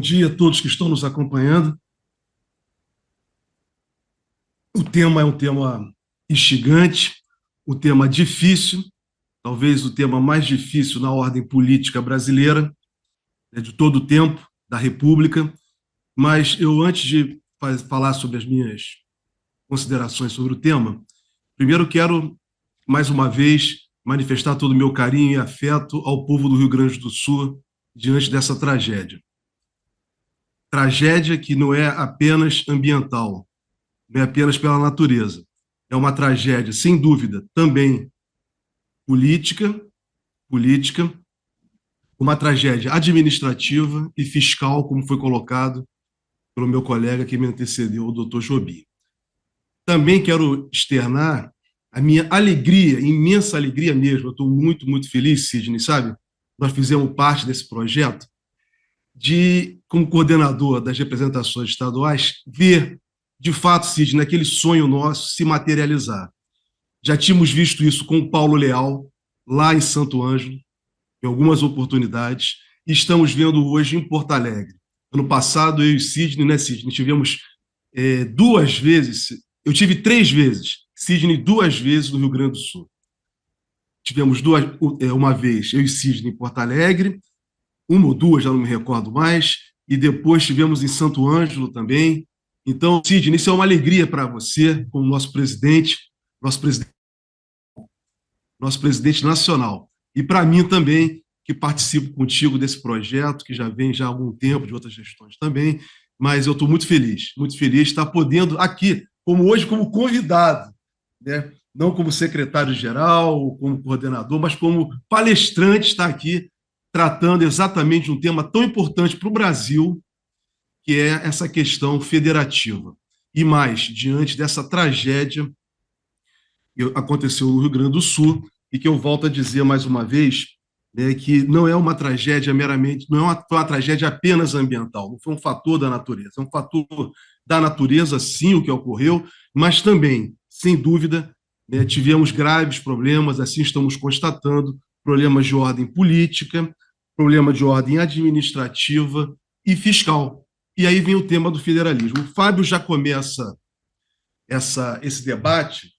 dia a todos que estão nos acompanhando. O tema é um tema instigante, um tema difícil, talvez o tema mais difícil na ordem política brasileira, de todo o tempo, da República. Mas eu, antes de falar sobre as minhas considerações sobre o tema, primeiro quero, mais uma vez, manifestar todo o meu carinho e afeto ao povo do Rio Grande do Sul diante dessa tragédia. Tragédia que não é apenas ambiental, não é apenas pela natureza. É uma tragédia, sem dúvida, também política, uma tragédia administrativa e fiscal, como foi colocado pelo meu colega que me antecedeu, o doutor Jobim. Também quero externar a minha alegria, imensa alegria mesmo. Eu estou muito, muito feliz, Sidney, sabe? Nós fizemos parte desse projeto de, como coordenador das representações estaduais, ver, de fato, Sidney, aquele sonho nosso se materializar. Já tínhamos visto isso com o Paulo Leal, lá em Santo Ângelo, em algumas oportunidades, e estamos vendo hoje em Porto Alegre. Ano passado, eu e Sidney, né, Sidney, tivemos 2 vezes, eu tive 3 vezes, Sidney 2 vezes no Rio Grande do Sul. Tivemos uma vez, eu e Sidney em Porto Alegre, uma ou duas, já não me recordo mais, e depois tivemos em Santo Ângelo também. Então, Sidney, isso é uma alegria para você, como nosso presidente nacional. E para mim também, que participo contigo desse projeto, que já vem já há algum tempo, de outras gestões também, mas eu estou muito feliz de estar podendo aqui, como hoje, como convidado, né? Não como secretário-geral, como coordenador, mas como palestrante, estar aqui tratando exatamente de um tema tão importante para o Brasil, que é essa questão federativa. E mais, diante dessa tragédia que aconteceu no Rio Grande do Sul, e que eu volto a dizer mais uma vez, né, que não é uma tragédia meramente, não é uma tragédia apenas ambiental, não foi um fator da natureza, é um fator da natureza, sim, o que ocorreu, mas também, sem dúvida, né, tivemos graves problemas, assim estamos constatando, problemas de ordem política, problema de ordem administrativa e fiscal. E aí vem o tema do federalismo. O Fábio já começa esse debate,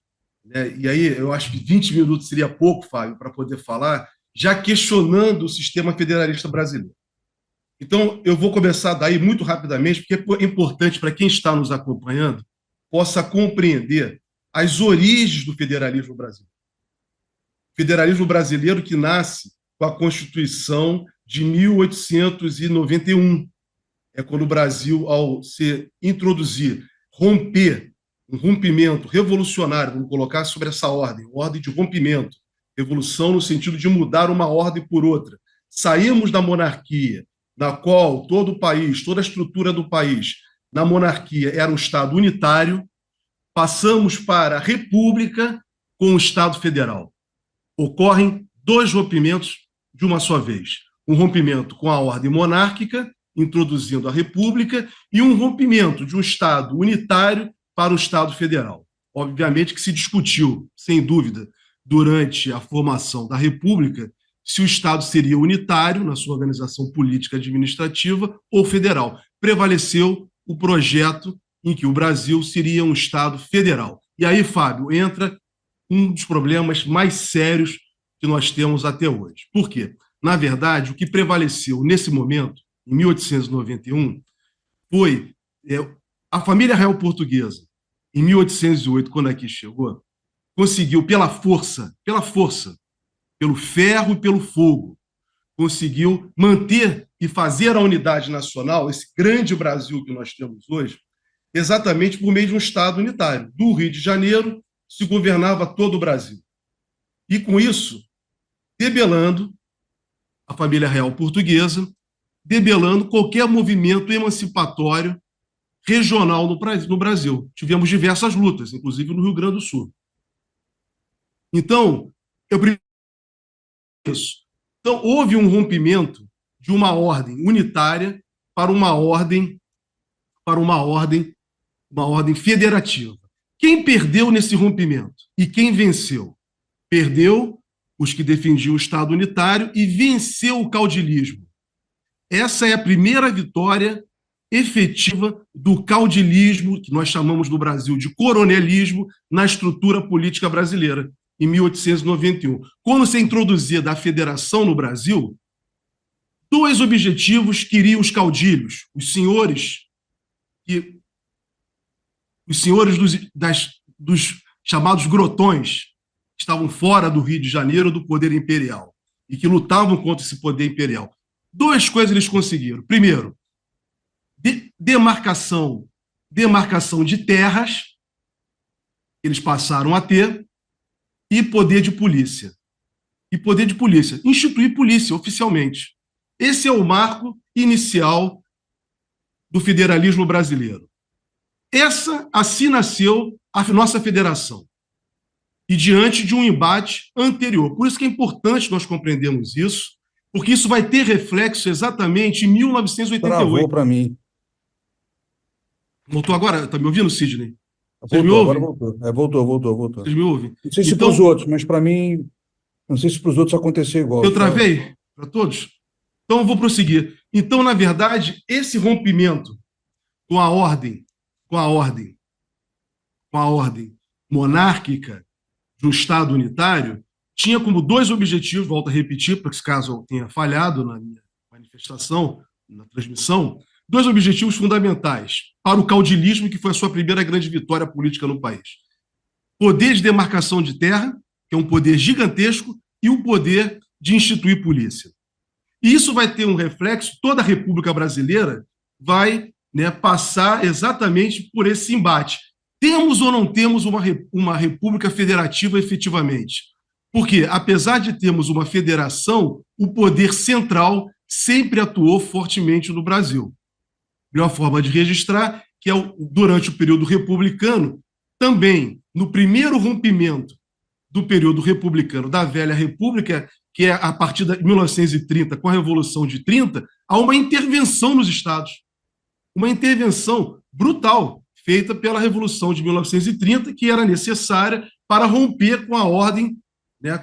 né, e aí eu acho que 20 minutos seria pouco, Fábio, para poder falar, já questionando o sistema federalista brasileiro. Então, eu vou começar daí muito rapidamente, porque é importante para quem está nos acompanhando possa compreender as origens do federalismo brasileiro. O federalismo brasileiro que nasce com a Constituição de 1891. É quando o Brasil, ao se introduzir, um rompimento revolucionário, vamos colocar sobre essa ordem de rompimento, revolução no sentido de mudar uma ordem por outra. Saímos da monarquia, na qual todo o país, toda a estrutura do país, na monarquia era um Estado unitário, passamos para a República com o Estado federal. Ocorrem 2 rompimentos de uma só vez. Um rompimento com a ordem monárquica, introduzindo a República, e um rompimento de um Estado unitário para o Estado federal. Obviamente que se discutiu, sem dúvida, durante a formação da República, se o Estado seria unitário na sua organização política administrativa ou federal. Prevaleceu o projeto em que o Brasil seria um Estado federal. E aí, Fábio, entra um dos problemas mais sérios que nós temos até hoje. Por quê? Na verdade, o que prevaleceu nesse momento, em 1891, foi a família real portuguesa, em 1808, quando aqui chegou, conseguiu, pela força, pelo ferro e pelo fogo, conseguiu manter e fazer a unidade nacional, esse grande Brasil que nós temos hoje, exatamente por meio de um Estado unitário. Do Rio de Janeiro se governava todo o Brasil. E, com isso, debelando a família real portuguesa, debelando qualquer movimento emancipatório regional no Brasil. Tivemos diversas lutas, inclusive no Rio Grande do Sul. Então, então houve um rompimento de uma ordem unitária para uma ordem federativa. Quem perdeu nesse rompimento e quem venceu? Perdeu os que defendiam o Estado unitário e venceu o caudilismo. Essa é a primeira vitória efetiva do caudilismo, que nós chamamos no Brasil de coronelismo, na estrutura política brasileira, em 1891. Quando se introduzida a federação no Brasil, dois objetivos queriam os caudilhos, os senhores dos chamados grotões, que estavam fora do Rio de Janeiro do poder imperial e que lutavam contra esse poder imperial. Duas coisas eles conseguiram. Primeiro, demarcação de terras, eles passaram a ter, e poder de polícia. Instituir polícia oficialmente. Esse é o marco inicial do federalismo brasileiro. Assim nasceu a nossa federação. E diante de um embate anterior. Por isso que é importante nós compreendermos isso, porque isso vai ter reflexo exatamente em 1988. Travou para mim. Voltou agora? Está me ouvindo, Sidney? Vocês me ouvem? Agora voltou. Voltou. Vocês me ouvem? Não sei se para os outros, mas para mim, não sei se para os outros aconteceu igual. Eu travei? Para todos? Então eu vou prosseguir. Então, na verdade, esse rompimento com a ordem monárquica do Estado unitário tinha como dois objetivos, volto a repetir, para que caso eu tenha falhado na minha manifestação, na transmissão, dois objetivos fundamentais para o caudilismo, que foi a sua primeira grande vitória política no país. Poder de demarcação de terra, que é um poder gigantesco, e o poder de instituir polícia. E isso vai ter um reflexo, toda a República Brasileira vai passar exatamente por esse embate. Temos ou não temos uma república federativa efetivamente? Porque, apesar de termos uma federação, o poder central sempre atuou fortemente no Brasil. Melhor forma de registrar que durante o período republicano, também no primeiro rompimento do período republicano da Velha República, que é a partir de 1930, com a Revolução de 30, há uma intervenção nos estados. Uma intervenção brutal, feita pela Revolução de 1930, que era necessária para romper com a ordem,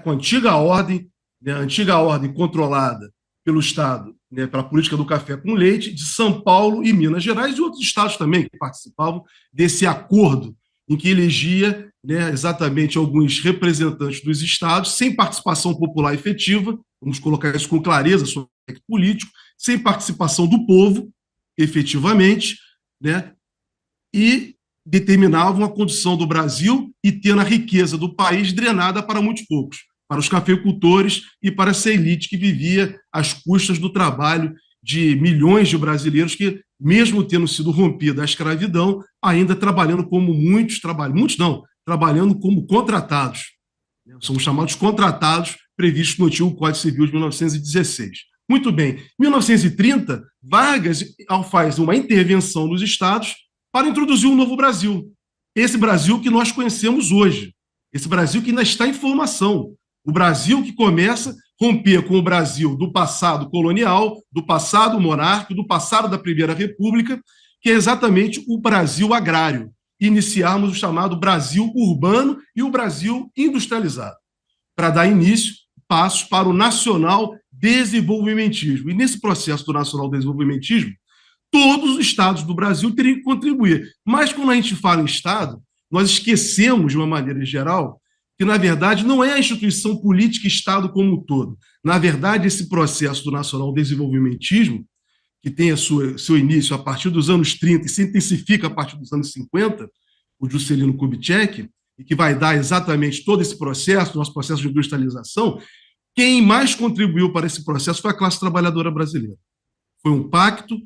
com a antiga ordem controlada pelo Estado, pela política do café com leite, de São Paulo e Minas Gerais, e outros estados também que participavam desse acordo, em que elegia exatamente alguns representantes dos estados, sem participação popular efetiva, vamos colocar isso com clareza sobre o aspecto político, sem participação do povo, efetivamente, e determinavam a condição do Brasil e tendo a riqueza do país drenada para muitos poucos, para os cafeicultores e para essa elite que vivia às custas do trabalho de milhões de brasileiros que, mesmo tendo sido rompida a escravidão, ainda trabalhando como trabalhando como contratados. São chamados contratados, previstos no antigo Código Civil de 1916. Muito bem, em 1930, Vargas faz uma intervenção nos estados para introduzir um novo Brasil. Esse Brasil que nós conhecemos hoje. Esse Brasil que ainda está em formação. O Brasil que começa a romper com o Brasil do passado colonial, do passado monárquico, do passado da Primeira República, que é exatamente o Brasil agrário. Iniciarmos o chamado Brasil urbano e o Brasil industrializado, para dar início, passos para o nacional desenvolvimentismo. E nesse processo do nacional desenvolvimentismo, todos os estados do Brasil teriam que contribuir. Mas quando a gente fala em Estado, nós esquecemos, de uma maneira geral, que, na verdade, não é a instituição política Estado como um todo. Na verdade, esse processo do nacional desenvolvimentismo, que tem seu início a partir dos anos 30 e se intensifica a partir dos anos 50, o Juscelino Kubitschek, e que vai dar exatamente todo esse processo, nosso processo de industrialização, quem mais contribuiu para esse processo foi a classe trabalhadora brasileira. Foi um pacto,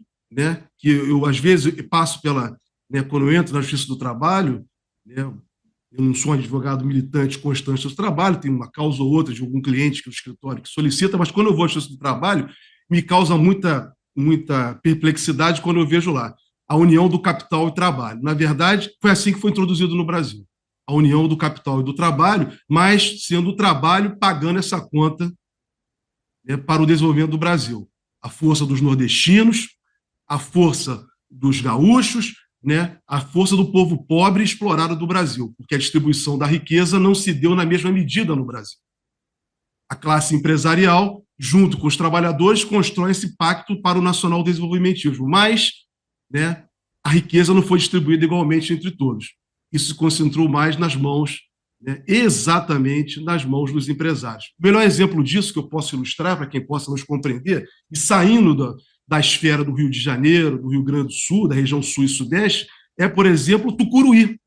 que eu, às vezes, passo quando eu entro na Justiça do Trabalho, eu não sou um advogado militante constante do trabalho, tem uma causa ou outra de algum cliente que o escritório que solicita, mas quando eu vou à Justiça do Trabalho, me causa muita perplexidade quando eu vejo lá a união do capital e trabalho. Na verdade, foi assim que foi introduzido no Brasil. A união do capital e do trabalho, mas sendo o trabalho pagando essa conta para o desenvolvimento do Brasil. A força dos nordestinos, a força dos gaúchos, a força do povo pobre e explorado do Brasil, porque a distribuição da riqueza não se deu na mesma medida no Brasil. A classe empresarial junto com os trabalhadores, constroem esse pacto para o nacional desenvolvimentismo. Mas, né, a riqueza não foi distribuída igualmente entre todos. Isso se concentrou mais nas mãos, né, exatamente nas mãos dos empresários. O melhor exemplo disso que eu posso ilustrar, para quem possa nos compreender, e saindo da esfera do Rio de Janeiro, do Rio Grande do Sul, da região sul e sudeste, é, por exemplo, Tucuruí.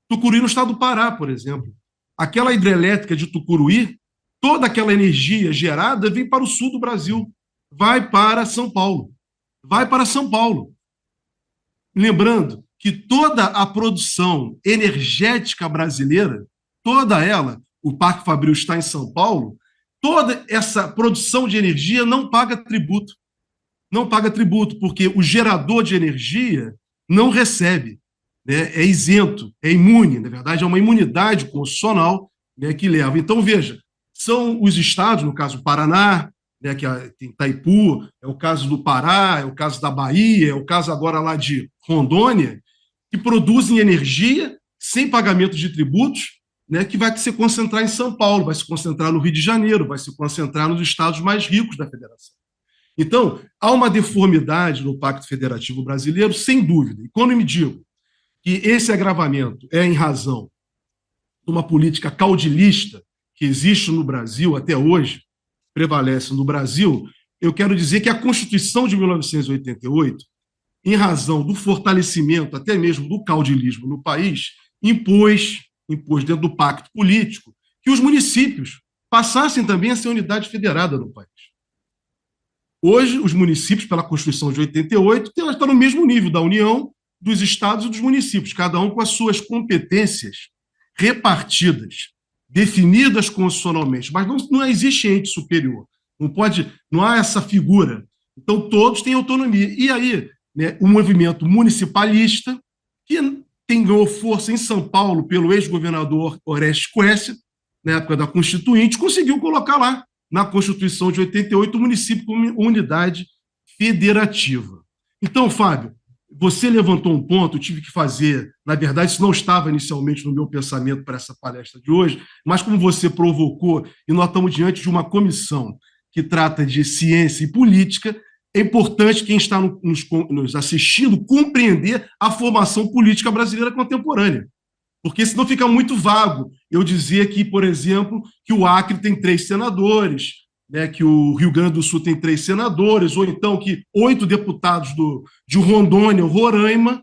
Tucuruí no estado do Pará, por exemplo. Aquela hidrelétrica de Tucuruí, toda aquela energia gerada vem para o sul do Brasil, vai para São Paulo. Vai para São Paulo. Lembrando que toda a produção energética brasileira, toda ela, o Parque Fabril está em São Paulo, toda essa produção de energia não paga tributo. Não paga tributo, porque o gerador de energia não recebe, né? É isento, é imune, na verdade, é uma imunidade constitucional, né, que leva. Então, veja, são os estados, no caso do Paraná, né, que tem Itaipu, é o caso do Pará, é o caso da Bahia, é o caso agora lá de Rondônia, que produzem energia sem pagamento de tributos, né, que vai se concentrar em São Paulo, vai se concentrar no Rio de Janeiro, vai se concentrar nos estados mais ricos da federação. Então, há uma deformidade no Pacto Federativo Brasileiro, sem dúvida. E quando me digo que esse agravamento é em razão de uma política caudilista que existe no Brasil até hoje, prevalece no Brasil, eu quero dizer que a Constituição de 1988, em razão do fortalecimento até mesmo do caudilismo no país, impôs dentro do pacto político que os municípios passassem também a ser unidade federada no país. Hoje, os municípios, pela Constituição de 88, estão no mesmo nível da União, dos estados e dos municípios, cada um com as suas competências repartidas, definidas constitucionalmente, mas não existe ente superior, não há essa figura. Então, todos têm autonomia. E aí, né, o movimento municipalista, que ganhou força em São Paulo pelo ex-governador Orestes Quércia, na época da Constituinte, conseguiu colocar lá, na Constituição de 88, o município como unidade federativa. Então, Fábio, você levantou um ponto, eu tive que fazer, na verdade, isso não estava inicialmente no meu pensamento para essa palestra de hoje, mas como você provocou, e nós estamos diante de uma comissão que trata de ciência e política, é importante quem está nos assistindo compreender a formação política brasileira contemporânea. Porque senão fica muito vago eu dizer que, por exemplo, que o Acre tem 3 senadores, né, que o Rio Grande do Sul tem 3 senadores, ou então que 8 deputados de Rondônia ou Roraima,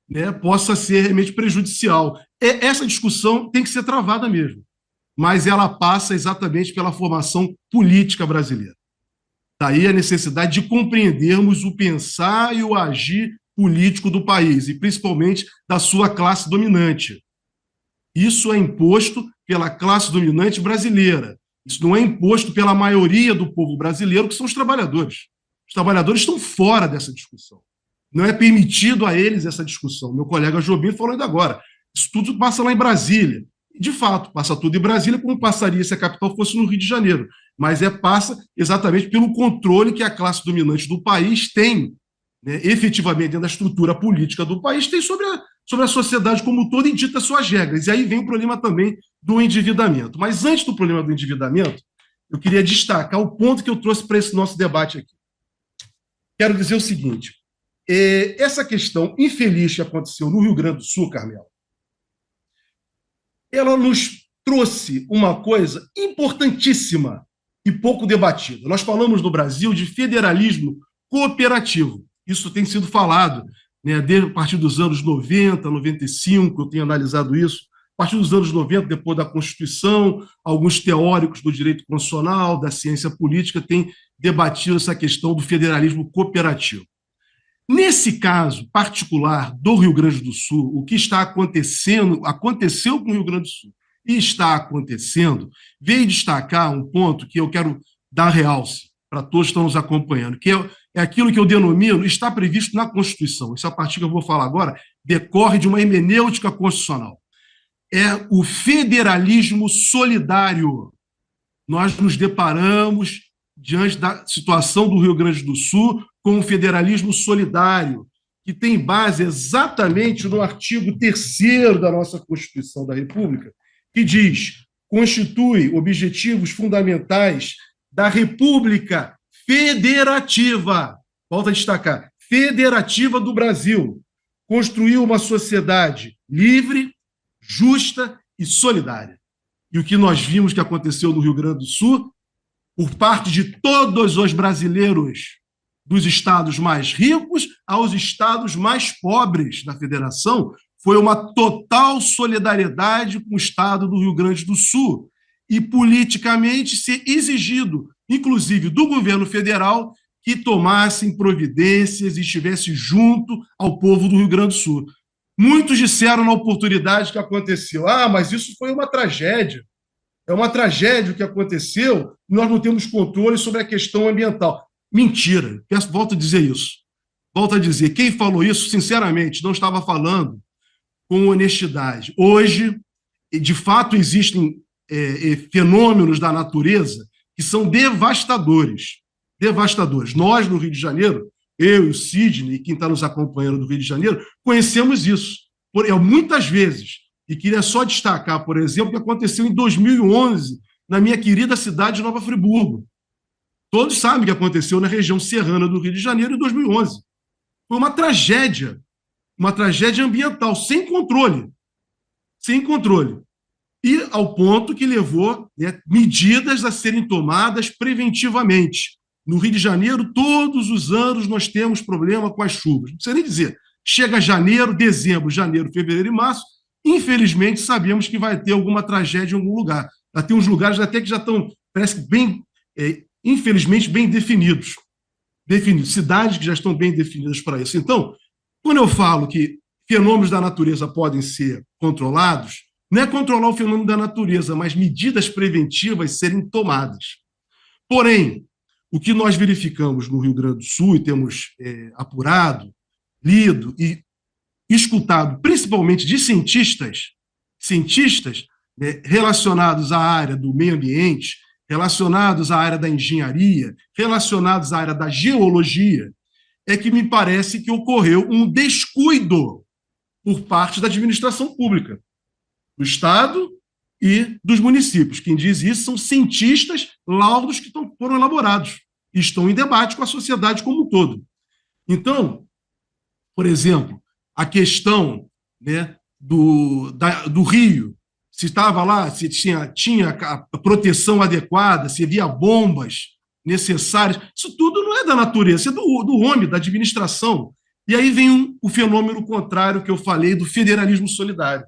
né, possa ser realmente prejudicial. Essa discussão tem que ser travada mesmo, mas ela passa exatamente pela formação política brasileira. Daí a necessidade de compreendermos o pensar e o agir político do país, e principalmente da sua classe dominante. Isso é imposto pela classe dominante brasileira. Isso não é imposto pela maioria do povo brasileiro, que são os trabalhadores. Os trabalhadores estão fora dessa discussão. Não é permitido a eles essa discussão. Meu colega Jobim falou ainda agora. Isso tudo passa lá em Brasília. De fato, passa tudo em Brasília, como passaria se a capital fosse no Rio de Janeiro. Mas passa exatamente pelo controle que a classe dominante do país tem, né, efetivamente dentro da estrutura política do país, tem sobre a sociedade como um todo e dita suas regras. E aí vem o problema também do endividamento. Mas antes do problema do endividamento, eu queria destacar o ponto que eu trouxe para esse nosso debate aqui. Quero dizer o seguinte, essa questão infeliz que aconteceu no Rio Grande do Sul, Carmelo, ela nos trouxe uma coisa importantíssima e pouco debatida. Nós falamos no Brasil de federalismo cooperativo. Isso tem sido falado, né, a partir dos anos 90, 95, eu tenho analisado isso, a partir dos anos 90, depois da Constituição, alguns teóricos do direito constitucional, da ciência política, têm debatido essa questão do federalismo cooperativo. Nesse caso particular do Rio Grande do Sul, o que está acontecendo, aconteceu com o Rio Grande do Sul e está acontecendo, veio destacar um ponto que eu quero dar realce para todos que estão nos acompanhando, que é aquilo que eu denomino, está previsto na Constituição. Essa parte que eu vou falar agora decorre de uma hermenêutica constitucional. É o federalismo solidário. Nós nos deparamos, diante da situação do Rio Grande do Sul, com o federalismo solidário, que tem base exatamente no artigo 3º da nossa Constituição da República, que diz: constitui objetivos fundamentais da República Federativa, volto a destacar, Federativa do Brasil, construiu uma sociedade livre, justa e solidária. E o que nós vimos que aconteceu no Rio Grande do Sul, por parte de todos os brasileiros, dos estados mais ricos aos estados mais pobres da federação, foi uma total solidariedade com o estado do Rio Grande do Sul e politicamente ser exigido, inclusive do governo federal, que tomassem providências e estivesse junto ao povo do Rio Grande do Sul. Muitos disseram na oportunidade que aconteceu, mas isso foi uma tragédia. É uma tragédia o que aconteceu, e nós não temos controle sobre a questão ambiental. Mentira, volto a dizer isso. Volto a dizer, quem falou isso, sinceramente, não estava falando com honestidade. Hoje, de fato, existem fenômenos da natureza que são devastadores. Devastadores. Nós, no Rio de Janeiro, eu e o Sidney, e quem está nos acompanhando do Rio de Janeiro, conhecemos isso. Muitas vezes. E queria só destacar, por exemplo, o que aconteceu em 2011, na minha querida cidade de Nova Friburgo. Todos sabem o que aconteceu na região serrana do Rio de Janeiro em 2011. Foi uma tragédia ambiental, sem controle. Sem controle. E ao ponto que levou medidas a serem tomadas preventivamente. No Rio de Janeiro, todos os anos nós temos problema com as chuvas. Não precisa nem dizer. Chega janeiro, dezembro, janeiro, fevereiro e março, infelizmente sabemos que vai ter alguma tragédia em algum lugar. Já tem uns lugares até que já estão, parece que bem, infelizmente, bem definidos. Cidades que já estão bem definidas para isso. Então, quando eu falo que fenômenos da natureza podem ser controlados, não é controlar o fenômeno da natureza, mas medidas preventivas serem tomadas. Porém, o que nós verificamos no Rio Grande do Sul e temos apurado, lido e escutado, principalmente de cientistas relacionados à área do meio ambiente, relacionados à área da engenharia, relacionados à área da geologia, é que me parece que ocorreu um descuido por parte da administração pública, do Estado e dos municípios. Quem diz isso são cientistas, laudos que foram elaborados e estão em debate com a sociedade como um todo. Então, por exemplo, a questão do rio, se estava lá, se tinha a proteção adequada, se havia bombas necessárias, isso tudo não é da natureza, isso é do homem, da administração. E aí vem o fenômeno contrário que eu falei do federalismo solidário.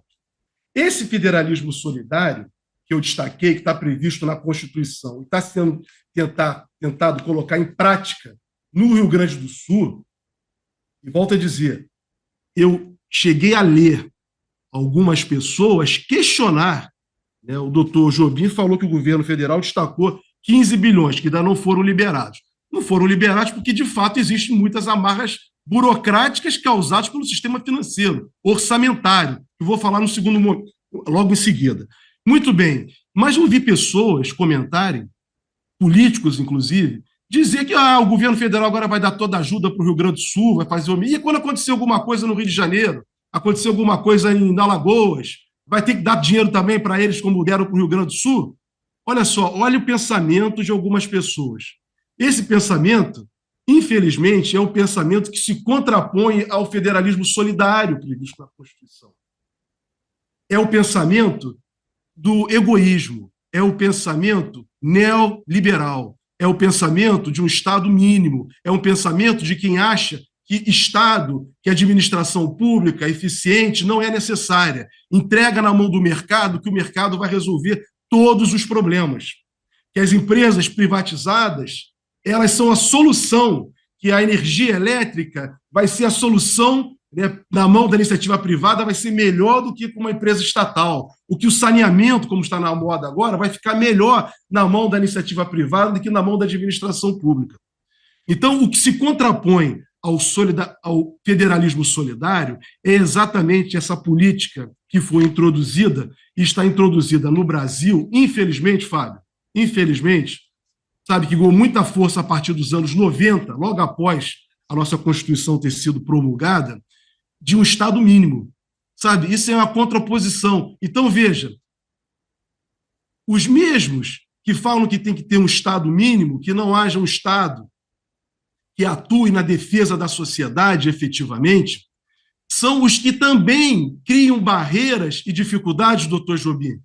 Esse federalismo solidário, que eu destaquei, que está previsto na Constituição, e está sendo tentado colocar em prática no Rio Grande do Sul, e volto a dizer, eu cheguei a ler algumas pessoas questionar, o doutor Jobim falou que o governo federal destacou 15 bilhões, que ainda não foram liberados. Não foram liberados porque, de fato, existem muitas amarras burocráticas causadas pelo sistema financeiro, orçamentário, que eu vou falar no segundo momento, logo em seguida. Muito bem, mas eu vi pessoas comentarem, políticos, inclusive, dizer que o governo federal agora vai dar toda a ajuda para o Rio Grande do Sul, vai fazer o... E quando acontecer alguma coisa no Rio de Janeiro, acontecer alguma coisa em Alagoas, vai ter que dar dinheiro também para eles, como deram para o Rio Grande do Sul? Olha só, olha o pensamento de algumas pessoas. Esse pensamento, infelizmente, é um pensamento que se contrapõe ao federalismo solidário previsto na Constituição. É o pensamento do egoísmo, é o pensamento neoliberal, é o pensamento de um Estado mínimo, é um pensamento de quem acha que Estado, que administração pública eficiente não é necessária. Entrega na mão do mercado, que o mercado vai resolver todos os problemas. Que as empresas privatizadas, elas são a solução, que a energia elétrica vai ser a solução, na mão da iniciativa privada, vai ser melhor do que com uma empresa estatal. O que o saneamento, como está na moda agora, vai ficar melhor na mão da iniciativa privada do que na mão da administração pública. Então, o que se contrapõe ao federalismo solidário é exatamente essa política que foi introduzida e está introduzida no Brasil, infelizmente, Fábio, infelizmente, sabe, que ganhou muita força a partir dos anos 90, logo após a nossa Constituição ter sido promulgada, de um Estado mínimo, sabe? Isso é uma contraposição. Então, veja, os mesmos que falam que tem que ter um Estado mínimo, que não haja um Estado que atue na defesa da sociedade efetivamente, são os que também criam barreiras e dificuldades, doutor Jobim,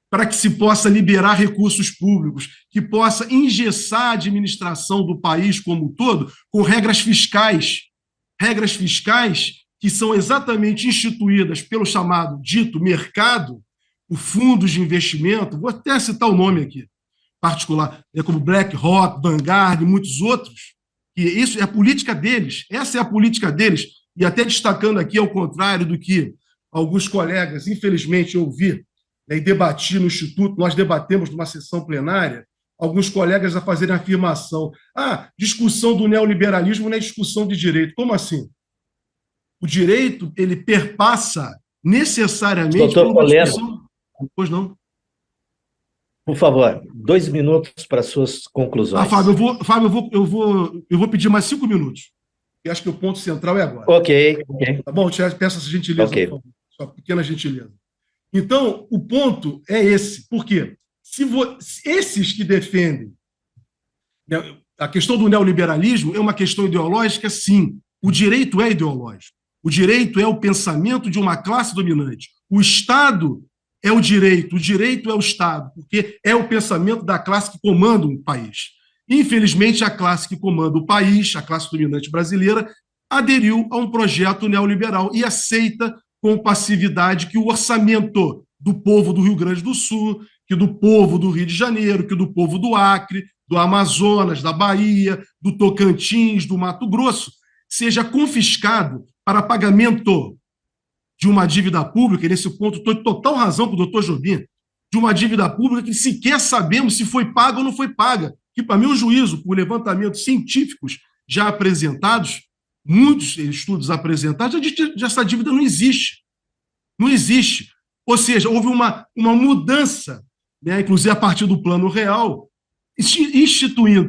para que se possa liberar recursos públicos, que possa engessar a administração do país como um todo com regras fiscais que são exatamente instituídas pelo chamado dito mercado, o fundos de investimento, vou até citar o nome aqui, particular, como BlackRock, Vanguard e muitos outros, que isso é a política deles, essa é a política deles, e até destacando aqui, ao contrário do que alguns colegas, infelizmente, eu ouvi, né, e debati no Instituto, nós debatemos numa sessão plenária, alguns colegas a fazerem a afirmação, discussão do neoliberalismo não é discussão de direito. Como assim? O direito, ele perpassa necessariamente por uma discussão... Pois não? Por favor, 2 minutos para suas conclusões. Fábio, eu vou pedir mais 5 minutos. Eu acho que o ponto central é agora. Ok. Tá bom? Peço essa gentileza, okay. Por favor. Sua pequena gentileza. Então, o ponto é esse. Por quê? Esses que defendem, né, a questão do neoliberalismo é uma questão ideológica, sim. O direito é ideológico. O direito é o pensamento de uma classe dominante. O Estado é o direito é o Estado, porque é o pensamento da classe que comanda um país. Infelizmente, a classe que comanda o país, a classe dominante brasileira, aderiu a um projeto neoliberal e aceita com passividade que o orçamento do povo do Rio Grande do Sul, que do povo do Rio de Janeiro, que do povo do Acre, do Amazonas, da Bahia, do Tocantins, do Mato Grosso, seja confiscado para pagamento de uma dívida pública, e nesse ponto estou em total razão com o doutor Jobim, de uma dívida pública que sequer sabemos se foi paga ou não foi paga, que, para meu juízo, por levantamentos científicos já apresentados, muitos estudos apresentados, essa dívida não existe. Não existe. Ou seja, houve uma mudança, né, inclusive a partir do Plano Real,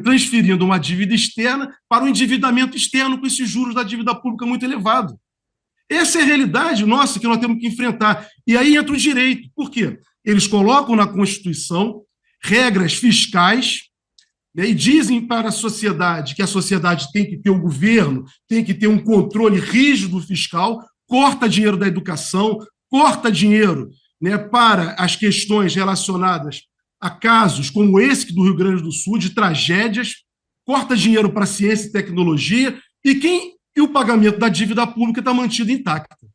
transferindo uma dívida externa para o endividamento externo com esses juros da dívida pública muito elevado. Essa é a realidade nossa que nós temos que enfrentar. E aí entra o direito. Por quê? Eles colocam na Constituição regras fiscais, né, e dizem para a sociedade que a sociedade tem que ter um governo, tem que ter um controle rígido fiscal, corta dinheiro da educação, corta dinheiro, né, para as questões relacionadas a casos como esse do Rio Grande do Sul, de tragédias, corta dinheiro para ciência e tecnologia, e o pagamento da dívida pública está mantido intacto.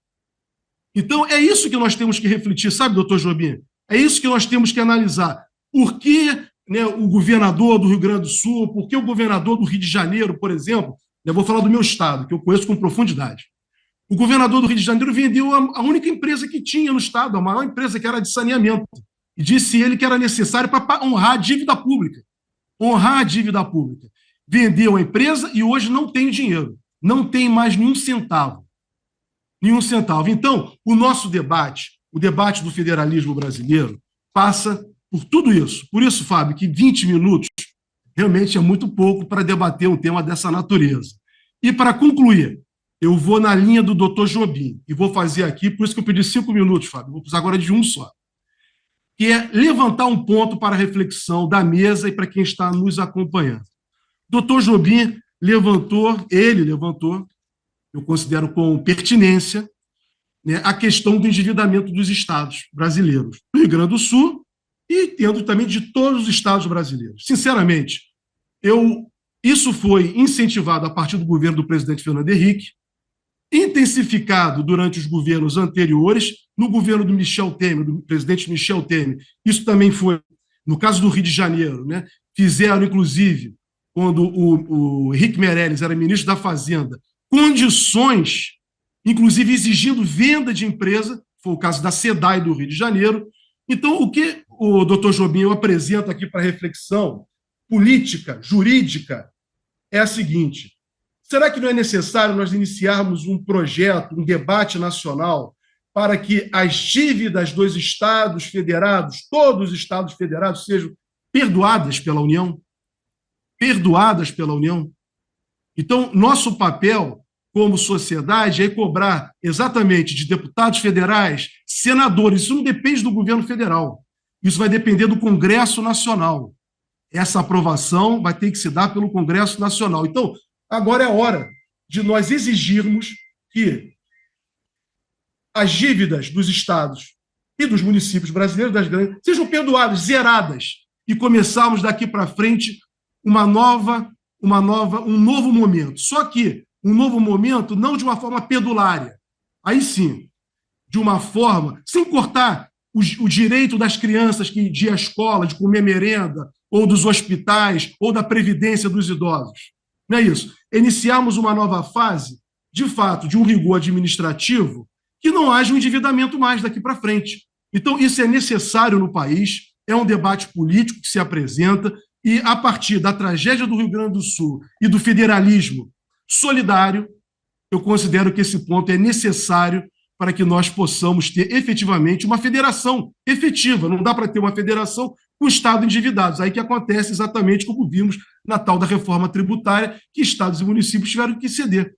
Então, é isso que nós temos que refletir, sabe, doutor Jobim? É isso que nós temos que analisar. Por que, né, o governador do Rio Grande do Sul, por que o governador do Rio de Janeiro, por exemplo, eu vou falar do meu estado, que eu conheço com profundidade. O governador do Rio de Janeiro vendeu a única empresa que tinha no estado, a maior empresa, que era de saneamento, e disse ele que era necessário para honrar a dívida pública. Honrar a dívida pública. Vendeu a empresa e hoje não tem dinheiro. Não tem mais nenhum centavo. Nenhum centavo. Então, o nosso debate, o debate do federalismo brasileiro, passa por tudo isso. Por isso, Fábio, que 20 minutos realmente é muito pouco para debater um tema dessa natureza. E, para concluir, eu vou na linha do doutor Jobim, e vou fazer aqui, por isso que eu pedi 5 minutos, Fábio, vou precisar agora de um só, que é levantar um ponto para a reflexão da mesa e para quem está nos acompanhando. Doutor Jobim levantou, eu considero com pertinência, né, a questão do endividamento dos estados brasileiros, do Rio Grande do Sul e tendo também de todos os estados brasileiros. Sinceramente, isso foi incentivado a partir do governo do presidente Fernando Henrique, intensificado durante os governos anteriores, no governo do Michel Temer, do presidente Michel Temer. Isso também foi, no caso do Rio de Janeiro, né, fizeram, inclusive, quando o Henrique Meirelles era ministro da Fazenda, condições, inclusive exigindo venda de empresa, foi o caso da SEDAI do Rio de Janeiro. Então, o que o doutor Jobim eu apresento aqui para reflexão política, jurídica, é a seguinte: será que não é necessário nós iniciarmos um projeto, um debate nacional, para que as dívidas dos estados federados, todos os estados federados, sejam perdoadas pela União? Perdoadas pela União? Então, nosso papel como sociedade é cobrar exatamente de deputados federais, senadores. Isso não depende do governo federal. Isso vai depender do Congresso Nacional. essa aprovação vai ter que se dar pelo Congresso Nacional. Então, agora é hora de nós exigirmos que as dívidas dos estados e dos municípios brasileiros, das grandes, sejam perdoadas, zeradas, e começarmos daqui para frente um novo momento. Só que um novo momento não de uma forma pedulária, aí sim, de uma forma, sem cortar o direito das crianças de ir à escola, de comer merenda, ou dos hospitais, ou da previdência dos idosos. Não é isso. Iniciarmos uma nova fase, de fato, de um rigor administrativo, que não haja um endividamento mais daqui para frente. Então, isso é necessário no país, é um debate político que se apresenta, e a partir da tragédia do Rio Grande do Sul e do federalismo solidário, eu considero que esse ponto é necessário para que nós possamos ter efetivamente uma federação efetiva. Não dá para ter uma federação com o Estado endividados. Aí que acontece exatamente como vimos na tal da reforma tributária, que estados e municípios tiveram que ceder.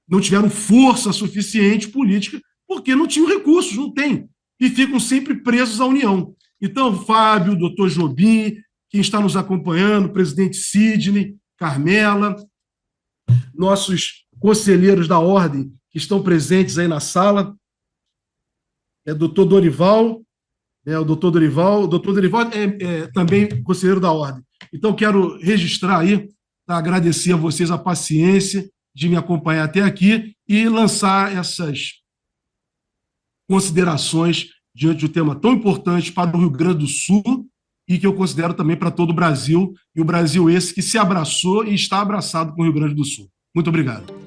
Não tiveram força suficiente política, porque não tinham recursos, não tem. E ficam sempre presos à União. Então, Fábio, doutor Jobim, quem está nos acompanhando, presidente Sidney, Carmela, nossos conselheiros da ordem que estão presentes aí na sala, doutor Dorival, o doutor Dorival é também conselheiro da ordem. Então, quero registrar aí, agradecer a vocês a paciência de me acompanhar até aqui e lançar essas considerações diante de um tema tão importante para o Rio Grande do Sul e que eu considero também para todo o Brasil, e o Brasil esse que se abraçou e está abraçado com o Rio Grande do Sul. Muito obrigado.